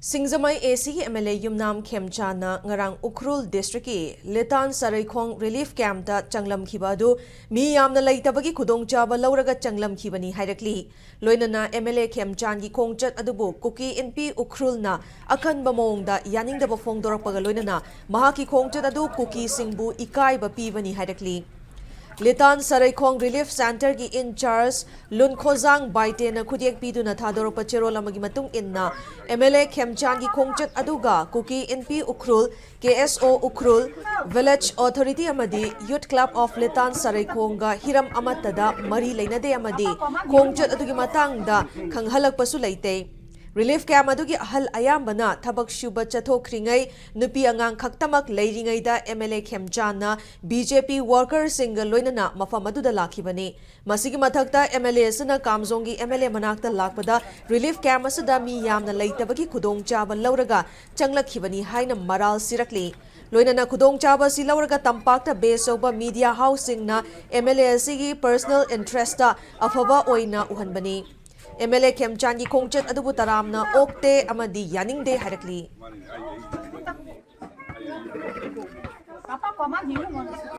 Singzamai AC MLA Yumnam KHEMCHAN'S ngarang Ukhrul District ki LITAN SAREIKHONG Relief Camp ta changlam khibadu mi yamna leitabagi khudongchaba lauraga changlam khibani hairakli loinana MLA KHEMCHAN'S gi khongchat adubu KUKI NP Ukhrul na akanba mawngda yaningdaba phongdorakpaga loinana mahaki khongchat adu KUKI singbu ikaiba pibani hairakli LITAN SAREIKHONG Relief Center ki in charge Lunkhozang Baite na khudyak piduna thadorpa cherol amagi matung inna MLA KHEMCHAN'S gi khongchat aduga KUKI NP Ukhrul KSO Ukhrul Village Authority amadi Youth Club of LITAN SAREIKHONG ga hiram amatada mari leinade amadi khongchat adugi matangda khanghalakpasu leite Relief camp adugi ahal ayambana thabak shuba chathokringai nupi angang khaktamak leiringai da MLA KHEMCHAN'S na BJP workers single loinana mafam aduda lakhibani masigi mathakta MLA sana kamzongi MLA manakta lakpada relief camp asada mi yamna leitabagi khudongchaba lauraga changlakhibani haina maral sirakli loinana khudongchaba si lauraga tampakta base over media housing na MLA sigi personal interest ta afaba oina uhanbani MLA KHEMCHAN'S gi khongchat adubu taramna okte amadi yaningde harakli